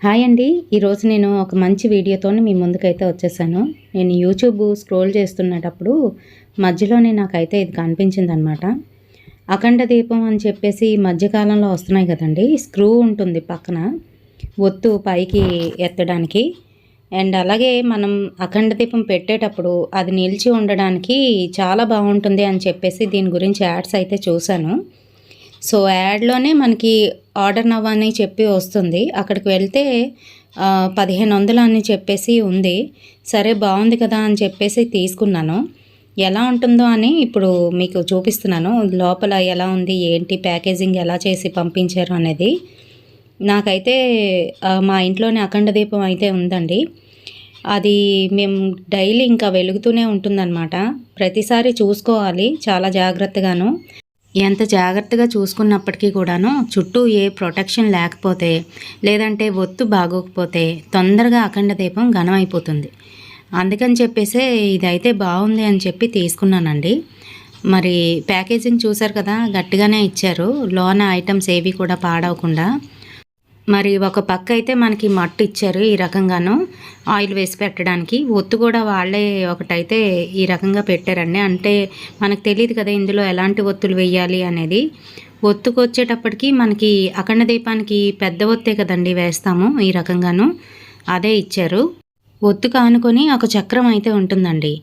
Hi అండి. ఈరోజు నేను ఒక మంచి వీడియోతో మీ ముందుకైతే వచ్చేసాను. నేను యూట్యూబ్ స్క్రోల్ చేస్తున్నప్పుడు మధ్యలోనే నాకైతే ఇది కనిపించిందనమాట. అఖండ దీపం అని చెప్పేసి ఈ మధ్యకాలంలో వస్తున్నాయి కదండి. స్క్రూ ఉంటుంది పక్కన ఒత్తు పైకి ఎత్తడానికి. అండ్ అలాగే మనం అఖండ దీపం పెట్టేటప్పుడు అది నిలిచి ఉండడానికి చాలా బాగుంటుంది అని చెప్పేసి దీని గురించి యాడ్స్ అయితే చూశాను. సో యాడ్లోనే మనకి ఆర్డర్ నవ్ అని చెప్పి వస్తుంది. అక్కడికి వెళ్తే 1500 అని చెప్పేసి ఉంది. సరే బాగుంది కదా అని చెప్పేసి తీసుకున్నాను. ఎలా ఉంటుందో అని ఇప్పుడు మీకు చూపిస్తున్నాను. లోపల ఎలా ఉంది, ఏంటి, ప్యాకేజింగ్ ఎలా చేసి పంపించారు అనేది. నాకైతే మా ఇంట్లోనే అఖండ దీపం అయితే ఉందండి. అది మేము డైలీ ఇంకా వెలుగుతూనే ఉంటుందన్నమాట. ప్రతిసారి చూసుకోవాలి చాలా జాగ్రత్తగాను. ఎంత జాగ్రత్తగా చూసుకున్నప్పటికీ కూడాను చుట్టూ ఏ ప్రొటెక్షన్ లేకపోతే, లేదంటే ఒత్తు బాగోకపోతే తొందరగా అఖండ దీపం ఘనమైపోతుంది. అందుకని చెప్పేసే ఇదైతే బాగుంది అని చెప్పి తీసుకున్నానండి. మరి ప్యాకేజింగ్ చూసారు కదా, గట్టిగానే ఇచ్చారు. లోన ఐటమ్స్ ఏవి కూడా పాడవకుండా. మరి ఒక పక్క అయితే మనకి మట్టు ఇచ్చారు ఈ రకంగాను, ఆయిల్ వేసి పెట్టడానికి. ఒత్తు కూడా వాళ్ళే ఒకటైతే ఈ రకంగా పెట్టారండి. అంటే మనకు తెలియదు కదా ఇందులో ఎలాంటి ఒత్తులు వేయాలి అనేది. ఒత్తుకు వచ్చేటప్పటికి మనకి అఖండ దీపానికి పెద్ద ఒత్తే కదండి వేస్తాము, ఈ రకంగాను అదే ఇచ్చారు. ఒత్తుకు ఆనుకొని ఒక చక్రం అయితే ఉంటుందండి.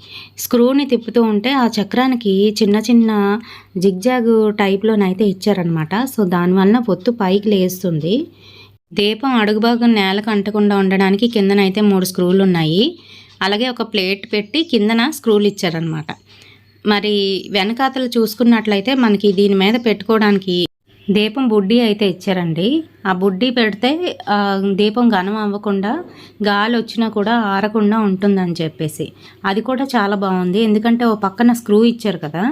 స్క్రూని తిప్పుతూ ఉంటే ఆ చక్రానికి చిన్న చిన్న జిగ్జాగ్ టైప్లోనైతే ఇచ్చారనమాట. సో దానివల్ల ఒత్తు పైకి లేస్తుంది. దీపం అడుగు భాగం నేలకు అంటకుండా ఉండడానికి కిందనైతే 3 స్క్రూలు ఉన్నాయి. అలాగే ఒక ప్లేట్ పెట్టి కిందన స్క్రూలు ఇచ్చారనమాట. మరి వెనకాతలు చూసుకున్నట్లయితే మనకి దీని మీద పెట్టుకోవడానికి దీపం బుడ్డీ అయితే ఇచ్చారండి. ఆ బుడ్డీ పెడితే దీపం ఘనం అవ్వకుండా, గాలి వచ్చినా కూడా ఆరకుండా ఉంటుందని చెప్పేసి అది కూడా చాలా బాగుంది. ఎందుకంటే ఓ పక్కన స్క్రూ ఇచ్చారు కదా,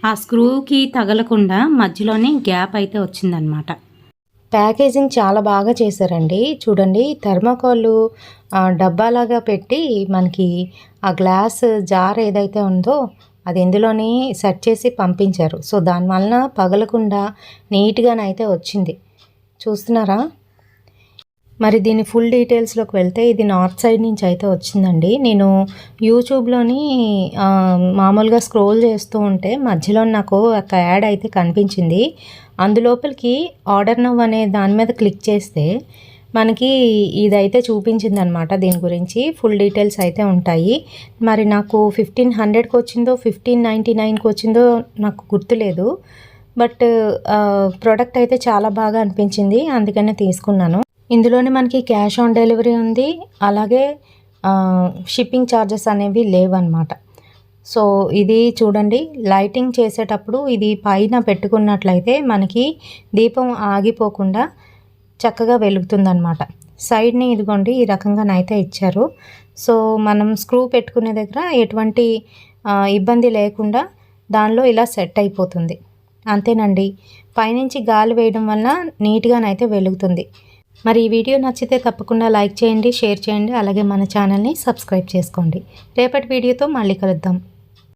ఆ స్క్రూకి తగలకుండా మధ్యలోనే గ్యాప్ అయితే వచ్చిందనమాట. ప్యాకేజింగ్ చాలా బాగా చేశారండి. చూడండి, థర్మాకోల్ డబ్బాలాగా పెట్టి మనకి ఆ గ్లాస్ జార్ ఏదైతే ఉందో అది ఇందులోని సెట్ చేసి పంపించారు. సో దానివలన పగలకుండా నీట్గానైతే వచ్చింది. చూస్తున్నారా? మరి దీని ఫుల్ డీటెయిల్స్లోకి వెళ్తే ఇది నార్త్ సైడ్ నుంచి అయితే వచ్చిందండి. నేను యూట్యూబ్లోని మామూలుగా స్క్రోల్ చేస్తూ ఉంటే మధ్యలో నాకు ఒక యాడ్ అయితే కనిపించింది. అందులోపలికి ఆర్డర్ నవ్ అనే దాని మీద క్లిక్ చేస్తే మనకి ఇదైతే చూపించింది అనమాట. దీని గురించి ఫుల్ డీటెయిల్స్ అయితే ఉంటాయి. మరి నాకు 1500కి వచ్చిందో 1599కి వచ్చిందో నాకు గుర్తులేదు. బట్ ప్రోడక్ట్ అయితే చాలా బాగా అనిపించింది, అందుకనే తీసుకున్నాను. ఇందులోనే మనకి క్యాష్ ఆన్ డెలివరీ ఉంది. అలాగే షిప్పింగ్ ఛార్జెస్ అనేవి లేవన్నమాట. సో ఇది చూడండి, లైటింగ్ చేసేటప్పుడు ఇది పైన పెట్టుకున్నట్లయితే మనకి దీపం ఆగిపోకుండా చక్కగా వెలుగుతుందన్నమాట. సైడ్ని ఇదిగోండి ఈ రకంగానైతే ఇచ్చారు. సో మనం స్క్రూ పెట్టుకునే దగ్గర ఎటువంటి ఇబ్బంది లేకుండా దానిలో ఇలా సెట్ అయిపోతుంది. అంతేనండి, పైనుంచి గాలి వేయడం వల్ల నీట్గానైతే వెలుగుతుంది. మరి ఈ వీడియో నచ్చితే తప్పకుండా లైక్ చేయండి, షేర్ చేయండి, అలాగే మన ఛానల్ని సబ్స్క్రైబ్ చేసుకోండి. రేపటి వీడియోతో మళ్ళీ కలుద్దాం.